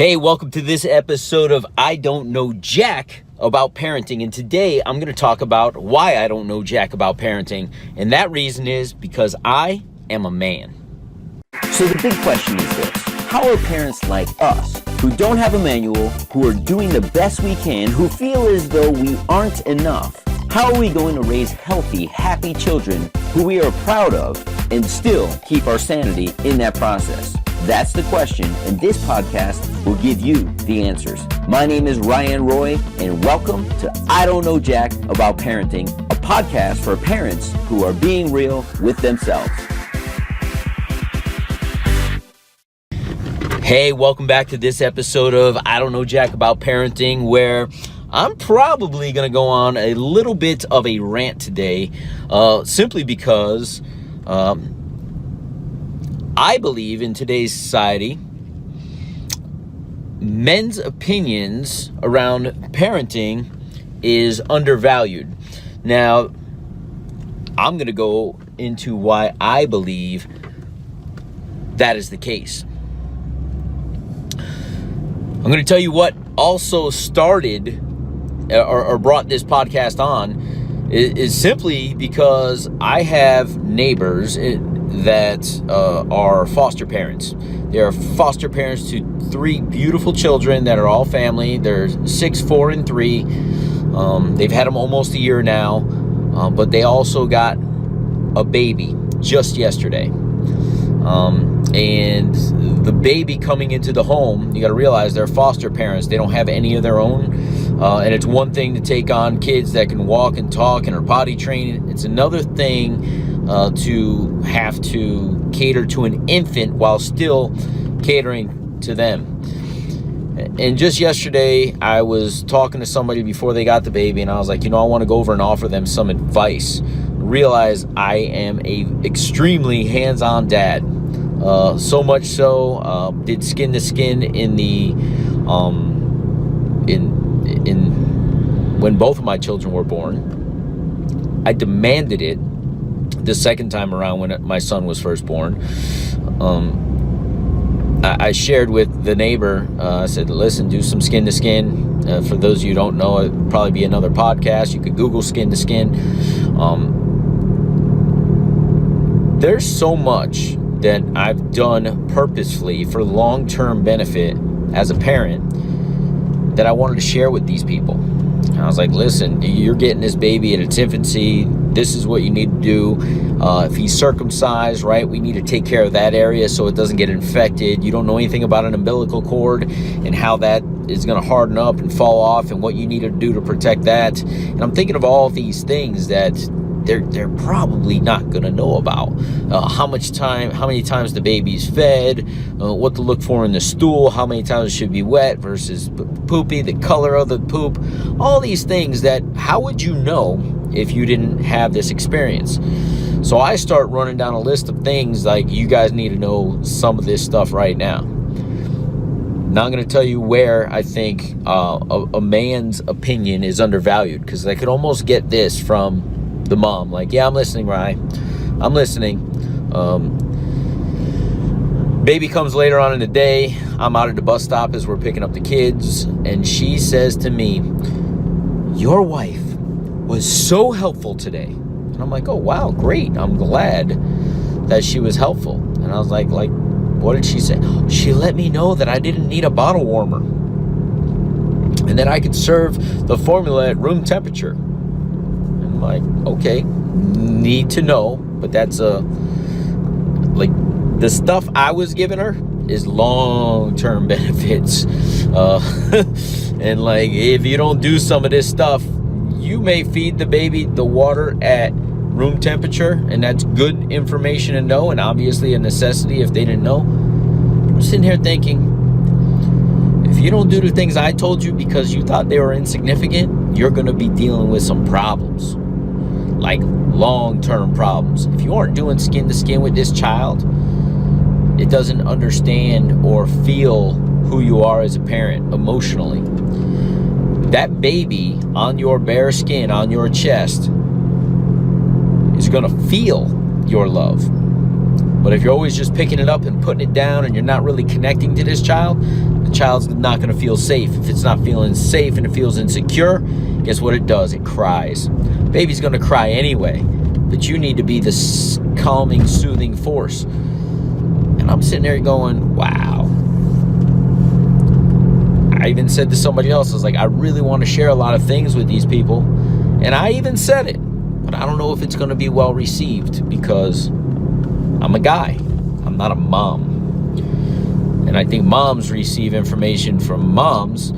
Hey, welcome to this episode of I Don't Know Jack About Parenting. And today I'm going to talk about why I don't know jack about parenting. And that reason is because I am a man. So the big question is this: how are parents like us, who don't have a manual, who are doing the best we can, who feel as though we aren't enough, how are we going to raise healthy, happy children who we are proud of and still keep our sanity in that process? That's the question, and this podcast will give you the answers. My name is Ryan Roy, and welcome to I Don't Know Jack About Parenting, a podcast for parents who are being real with themselves. Hey, welcome back to this episode of I Don't Know Jack About Parenting, where I'm probably going to go on a little bit of a rant today, simply because I believe in today's society, men's opinions around parenting is undervalued. Now, I'm going to go into why I believe that is the case. I'm going to tell you what also started or brought this podcast on is simply because I have neighbors that are foster parents. They are foster parents to 3 beautiful children that are all family. They're 6, 4, and 3. They've had them almost a year now, but they also got a baby just yesterday. And the baby coming into the home, you got to realize they're foster parents. They don't have any of their own. And it's one thing to take on kids that can walk and talk and are potty trained. It's another thing to have to cater to an infant while still catering to them. And just yesterday, I was talking to somebody before they got the baby, and I was like, I want to go over and offer them some advice. Realize I am a extremely hands-on dad. So much so, did skin to skin in the when both of my children were born. I demanded it the second time around when my son was first born. I shared with the neighbor, I said, listen, do some skin to skin. For those of you who don't know, it'd probably be another podcast. You could Google skin to skin. There's so much that I've done purposefully for long-term benefit as a parent that I wanted to share with these people. And I was like, listen, you're getting this baby at its infancy. This is what you need to do. If he's circumcised, right, we need to take care of that area so it doesn't get infected. You don't know anything about an umbilical cord and how that is going to harden up and fall off and what you need to do to protect that. And I'm thinking of all these things that they're probably not going to know about. How many times the baby's fed, what to look for in the stool, how many times it should be wet versus poopy, the color of the poop, all these things that how would you know if you didn't have this experience? So I start running down a list of things like you guys need to know some of this stuff right now. Now I'm going to tell you where I think a man's opinion is undervalued, because I could almost get this from the mom, like, yeah, I'm listening, Ryan. I'm listening. Baby comes later on in the day. I'm out at the bus stop as we're picking up the kids, and she says to me, your wife was so helpful today. And I'm like, oh, wow, great. I'm glad that she was helpful. And I was like, what did she say? She let me know that I didn't need a bottle warmer and that I could serve the formula at room temperature. Like, okay, need to know, but that's the stuff I was giving her is long-term benefits. And like, if you don't do some of this stuff, you may feed the baby the water at room temperature, and that's good information to know, and obviously a necessity if they didn't know. I'm sitting here thinking, if you don't do the things I told you because you thought they were insignificant, you're going to be dealing with some problems. Like long-term problems. If you aren't doing skin to skin with this child, it doesn't understand or feel who you are as a parent emotionally. That baby on your bare skin, on your chest, is going to feel your love. But if you're always just picking it up and putting it down and you're not really connecting to this child, The child's not going to feel safe. If it's not feeling safe and it feels insecure, guess what it does? It cries. Baby's going to cry anyway, but you need to be the calming, soothing force. And I'm sitting there going, wow. I even said to somebody else, I was like, I really want to share a lot of things with these people. And I even said it, but I don't know if it's going to be well received because I'm a guy. I'm not a mom. And I think moms receive information from moms,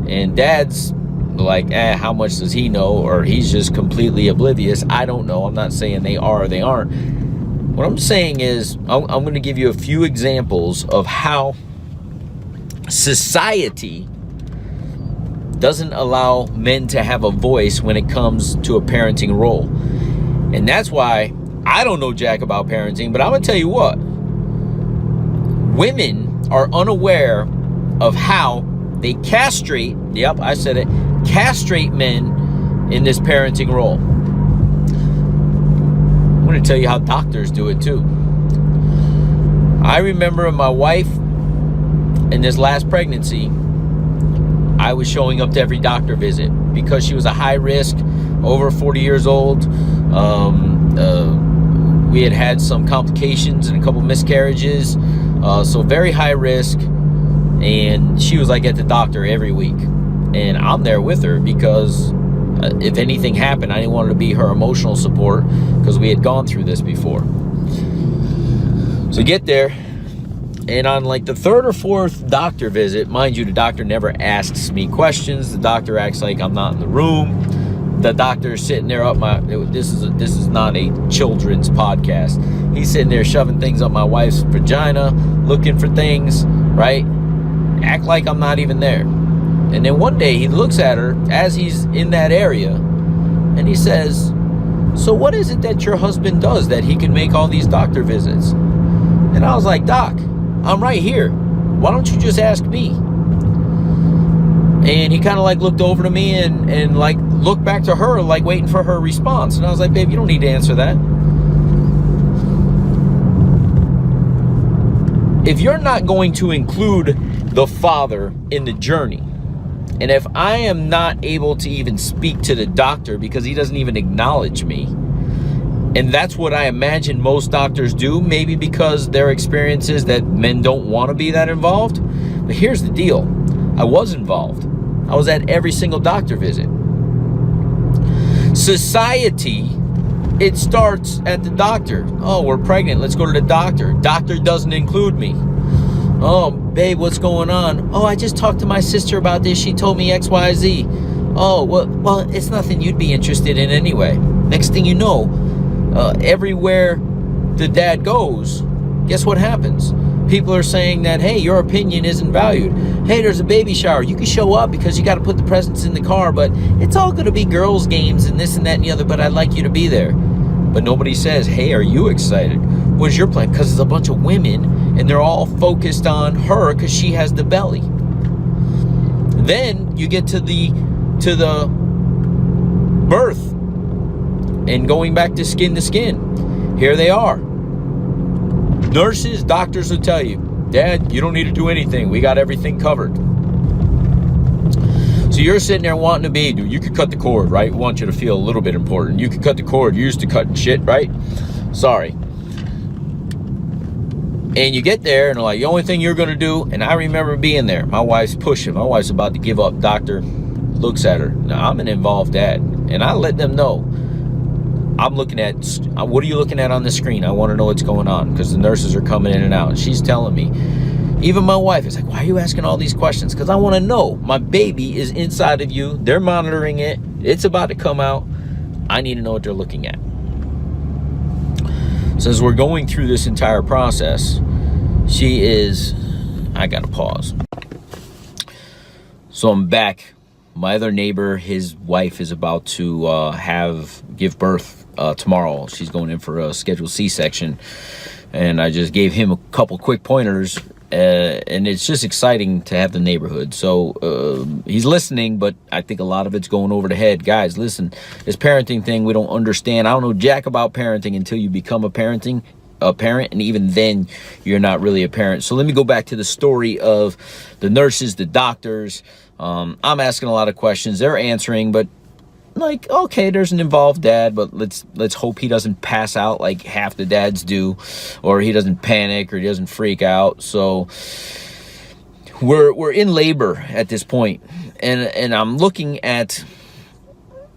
and dads like, how much does he know? Or he's just completely oblivious. I don't know. I'm not saying they are or they aren't. What I'm saying is I'm going to give you a few examples of how society doesn't allow men to have a voice when it comes to a parenting role. And that's why I don't know jack about parenting, but I'm going to tell you what. Women are unaware of how they castrate, yep, I said it, castrate men in this parenting role. I'm going to tell you how doctors do it too. I remember my wife in this last pregnancy, I was showing up to every doctor visit because she was a high risk, over 40 years old. We had some complications and a couple miscarriages. So very high risk, and she was like at the doctor every week, and I'm there with her because if anything happened, I didn't want her to be her emotional support because we had gone through this before. So get there, and on like the third or fourth doctor visit, mind you, the doctor never asks me questions. The doctor acts like I'm not in the room. The doctor is sitting there up my, this is not a children's podcast. He's sitting there shoving things up my wife's vagina, looking for things, right? Act like I'm not even there. And then one day he looks at her as he's in that area and he says, so what is it that your husband does that he can make all these doctor visits? And I was like, Doc, I'm right here. Why don't you just ask me? And he kind of like looked over to me and like looked back to her, like waiting for her response. And I was like, babe, you don't need to answer that. If you're not going to include the father in the journey, and if I am not able to even speak to the doctor because he doesn't even acknowledge me, and that's what I imagine most doctors do, maybe because their experience is that men don't want to be that involved. But here's the deal. I was involved. I was at every single doctor visit. Society, it starts at the doctor. Oh, we're pregnant. Let's go to the doctor. Doctor doesn't include me. Oh, babe, what's going on? Oh, I just talked to my sister about this. She told me X, Y, Z. Oh, well, it's nothing you'd be interested in anyway. Next thing you know, everywhere the dad goes, guess what happens? People are saying that, hey, your opinion isn't valued. Hey, there's a baby shower. You can show up because you got to put the presents in the car, but it's all going to be girls' games and this and that and the other, but I'd like you to be there. But nobody says, hey, are you excited? What's your plan? Because it's a bunch of women, and they're all focused on her because she has the belly. Then you get to the birth and going back to skin. Here they are. Nurses, doctors will tell you, Dad, you don't need to do anything. We got everything covered. So you're sitting there wanting to be, you could cut the cord, right? We want you to feel a little bit important. You could cut the cord. You're used to cutting shit, right? Sorry. And you get there and they're like, the only thing you're going to do, and I remember being there. My wife's pushing. My wife's about to give up. Doctor looks at her. Now, I'm an involved dad. And I let them know. I'm looking at, what are you looking at on the screen? I want to know what's going on because the nurses are coming in and out. And she's telling me. Even my wife is like, why are you asking all these questions? Because I want to know. My baby is inside of you. They're monitoring it. It's about to come out. I need to know what they're looking at. So as we're going through this entire process, I got to pause. So I'm back. My other neighbor, his wife is about to give birth tomorrow. She's going in for a scheduled C-section. And I just gave him a couple quick pointers. And it's just exciting to have the neighborhood. So he's listening, but I think a lot of it's going over the head. Guys, listen, this parenting thing we don't understand. I don't know jack about parenting until you become a parenting. a parent, and even then you're not really a parent. So let me go back to the story of the nurses, the doctors. I'm asking a lot of questions, they're answering, but like, okay, there's an involved dad, but let's hope he doesn't pass out like half the dads do, or he doesn't panic, or he doesn't freak out. So we're in labor at this point, and I'm looking at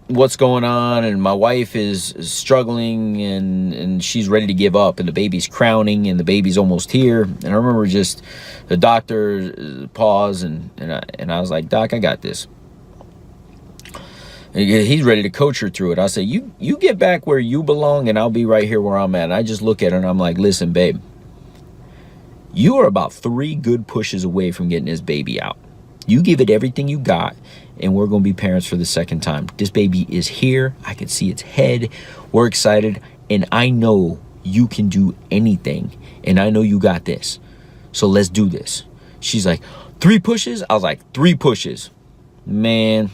what's going on, and my wife is struggling, and she's ready to give up, and the baby's crowning, and the baby's almost here. And I remember just the doctor pause, and I was like, Doc, I got this. And he's ready to coach her through it. I say, you get back where you belong, and I'll be right here where I'm at. And I just look at her, and I'm like, listen, babe, you are about 3 good pushes away from getting this baby out. You give it everything you got, and we're going to be parents for the second time. This baby is here. I can see its head. We're excited, and I know you can do anything, and I know you got this. So let's do this. She's like, 3 pushes? I was like, 3 pushes. Man,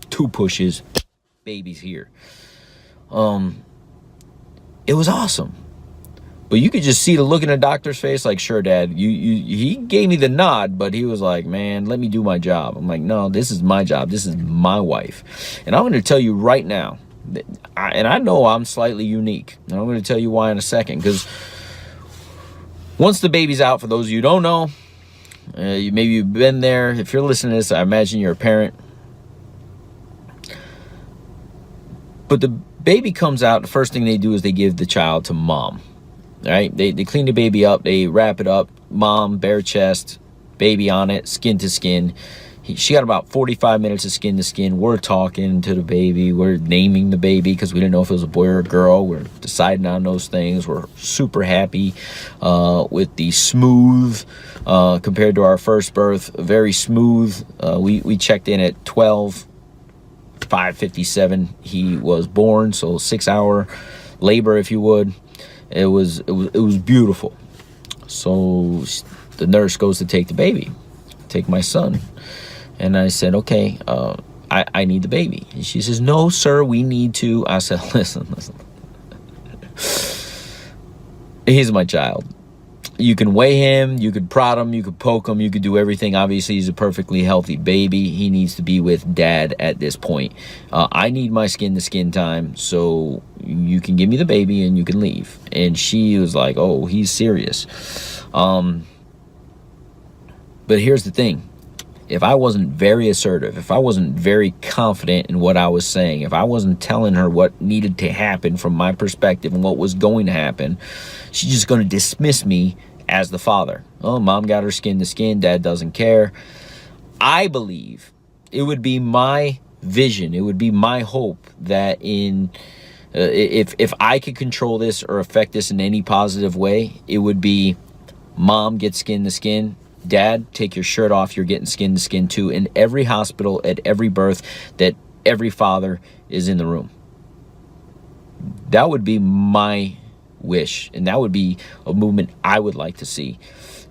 2 pushes. Baby's here. It was awesome. But you could just see the look in the doctor's face, like, sure, Dad. He gave me the nod, but he was like, man, let me do my job. I'm like, no, this is my job. This is my wife. And I'm going to tell you right now, and I know I'm slightly unique, and I'm going to tell you why in a second, because once the baby's out, for those of you who don't know, maybe you've been there. If you're listening to this, I imagine you're a parent. But the baby comes out, the first thing they do is they give the child to mom. Right? They clean the baby up, they wrap it up, mom, bare chest, baby on it, skin to skin. She got about 45 minutes of skin to skin. We're talking to the baby. We're naming the baby because we didn't know if it was a boy or a girl. We're deciding on those things. We're super happy with the smooth, compared to our first birth, very smooth. We checked in at 5:57. He was born, so 6-hour labor, if you would. It was beautiful. So the nurse goes to take the baby, take my son. And I said, okay, I need the baby. And she says, no, sir, we need to. I said, listen. He's my child. You can weigh him, you could prod him, you could poke him, you could do everything. Obviously, he's a perfectly healthy baby. He needs to be with dad at this point. I need my skin-to-skin time, so you can give me the baby and you can leave. And she was like, oh, he's serious. But here's the thing. If I wasn't very assertive, if I wasn't very confident in what I was saying, if I wasn't telling her what needed to happen from my perspective and what was going to happen, she's just going to dismiss me as the father. Oh, mom got her skin to skin, dad doesn't care. I believe it would be my vision, it would be my hope that if I could control this or affect this in any positive way, it would be mom gets skin to skin, dad, take your shirt off, you're getting skin to skin too, in every hospital, at every birth, that every father is in the room. That would be my wish, and that would be a movement I would like to see.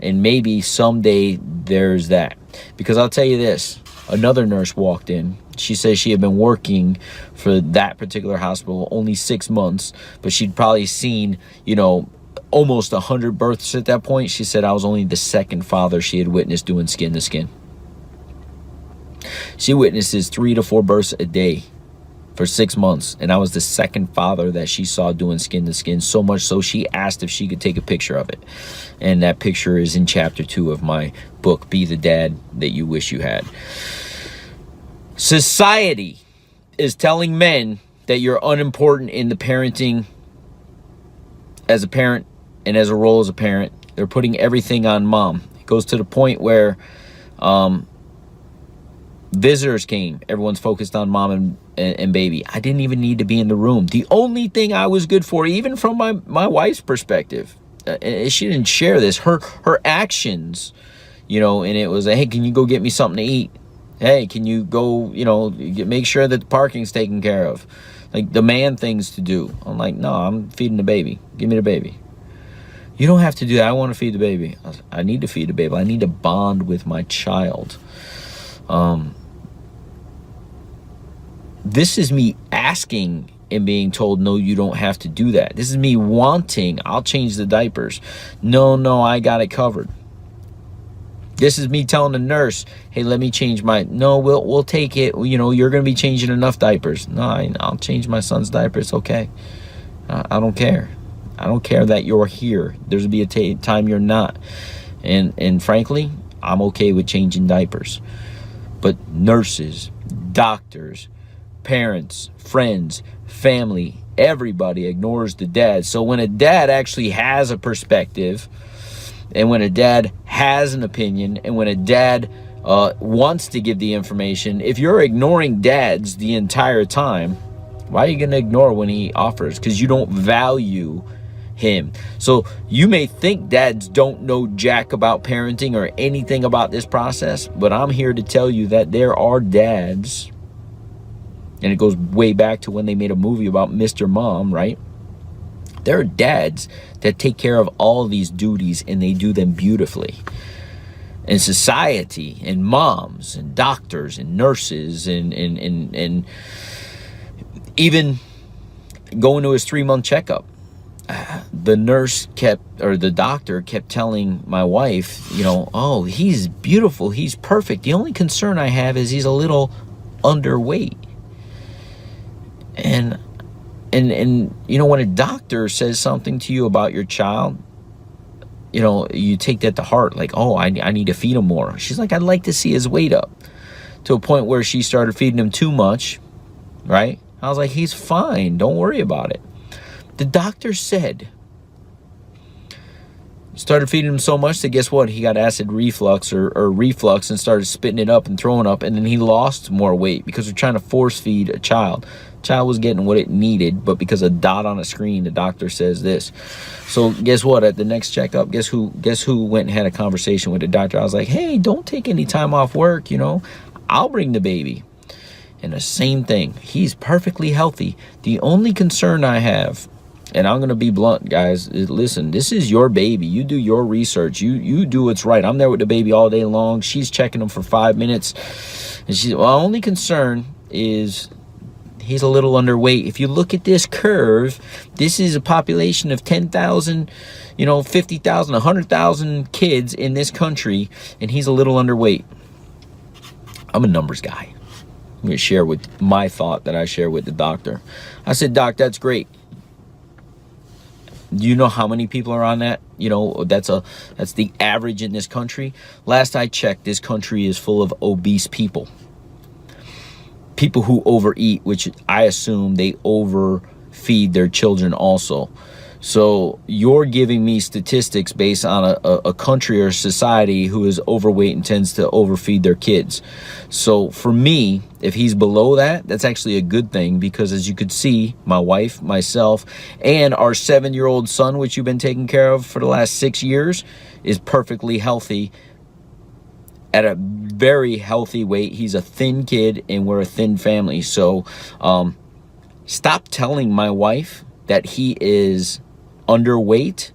And maybe someday there's that. Because I'll tell you this, another nurse walked in. She says she had been working for that particular hospital only 6 months, but she'd probably seen, almost 100 births at that point. She said I was only the second father she had witnessed doing skin to skin. She witnesses 3 to 4 births a day for 6 months, and I was the second father that she saw doing skin to skin, so much so she asked if she could take a picture of it. And that picture is in chapter 2 of my book, Be the Dad That You Wish You Had. Society is telling men that you're unimportant in the parenting as a parent and as a role as a parent. They're putting everything on mom. It goes to the point where visitors came. Everyone's focused on mom and baby. I didn't even need to be in the room. The only thing I was good for, even from my wife's perspective, she didn't share this, her actions, and it was, hey, can you go get me something to eat? Hey, can you go, make sure that the parking's taken care of? Like, demand things to do. I'm like, no, I'm feeding the baby. Give me the baby. You don't have to do that. I want to feed the baby. I need to feed the baby. I need to bond with my child. This is me asking and being told, no, you don't have to do that. This is me wanting, I'll change the diapers. No, I got it covered. This is me telling the nurse, hey, let me change no, we'll take it. You know, you're going to be changing enough diapers. No, I'll change my son's diapers. Okay. I don't care. I don't care that you're here. There's going to be a time you're not. And frankly, I'm okay with changing diapers. But nurses, doctors, parents, friends, family, everybody ignores the dad. So when a dad actually has a perspective, and when a dad has an opinion, and when a dad wants to give the information, if you're ignoring dads the entire time, why are you going to ignore when he offers? Because you don't value him. So you may think dads don't know jack about parenting or anything about this process, but I'm here to tell you that there are dads, and it goes way back to when they made a movie about Mr. Mom, right? There are dads that take care of all these duties, and they do them beautifully. And society, and moms, and doctors, and nurses, and even going to his 3-month checkup. The doctor kept telling my wife, you know, oh, he's beautiful, he's perfect. The only concern I have is he's a little underweight. And you know, when a doctor says something to you about your child, you know, you take that to heart, like, oh, I need to feed him more. She's like, I'd like to see his weight up, to a point where she started feeding him too much, right? I was like, he's fine, don't worry about it. The doctor said, started feeding him so much that guess what? He got acid reflux or reflux and started spitting it up and throwing up, and then he lost more weight because we're trying to force feed a child. Child was getting what it needed, but because a dot on a screen, the doctor says this. So guess what? At the next checkup, guess who went and had a conversation with the doctor? I was like, hey, don't take any time off work, you know. I'll bring the baby. And the same thing. He's perfectly healthy. The only concern I have, and I'm going to be blunt, guys, is listen, this is your baby. You do your research. You do what's right. I'm there with the baby all day long. She's checking him for 5 minutes. And my only concern is he's a little underweight. If you look at this curve, this is a population of 10,000, 50,000, 100,000 kids in this country, and he's a little underweight. I'm a numbers guy. I'm going to share with my thought that I share with the doctor. I said, Doc, that's great. Do you know how many people are on that? That's the average in this country. Last I checked, this country is full of obese people. People who overeat, which I assume they overfeed their children also. So you're giving me statistics based on a country or society who is overweight and tends to overfeed their kids. So for me, if he's below that, that's actually a good thing, because as you could see, my wife, myself, and our 7-year-old son, which you've been taking care of for the last 6 years, is perfectly healthy at a very healthy weight. He's a thin kid, and we're a thin family. So stop telling my wife that he is underweight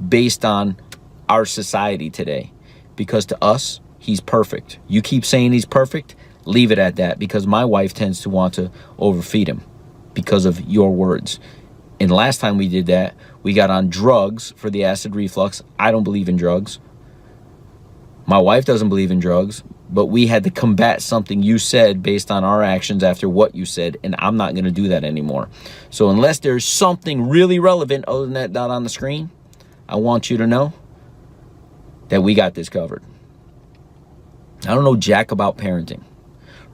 based on our society today, because to us, he's perfect. You keep saying he's perfect, leave it at that, because my wife tends to want to overfeed him because of your words. And last time we did that, we got on drugs for the acid reflux. I don't believe in drugs. My wife doesn't believe in drugs, but we had to combat something you said based on our actions after what you said, and I'm not going to do that anymore. So unless there's something really relevant other than that dot on the screen, I want you to know that we got this covered. I don't know jack about parenting,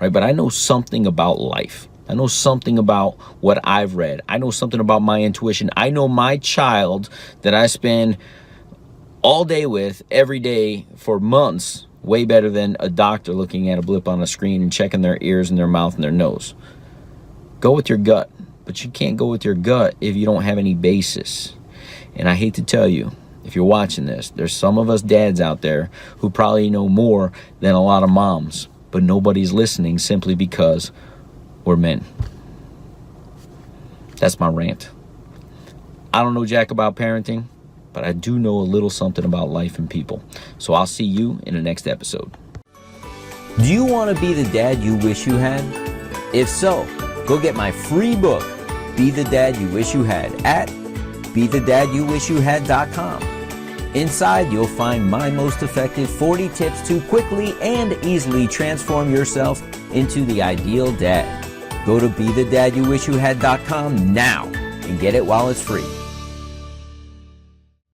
right? But I know something about life. I know something about what I've read. I know something about my intuition. I know my child that I spend all day with, every day for months, way better than a doctor looking at a blip on a screen and checking their ears and their mouth and their nose. Go with your gut, but you can't go with your gut if you don't have any basis. And I hate to tell you, if you're watching this, there's some of us dads out there who probably know more than a lot of moms, but nobody's listening simply because we're men. That's my rant. I don't know jack about parenting, but I do know a little something about life and people. So I'll see you in the next episode. Do you want to be the dad you wish you had? If so, go get my free book, Be the Dad You Wish You Had at BeTheDadYouWishYouHad.com. Inside, you'll find my most effective 40 tips to quickly and easily transform yourself into the ideal dad. Go to BeTheDadYouWishYouHad.com now and get it while it's free.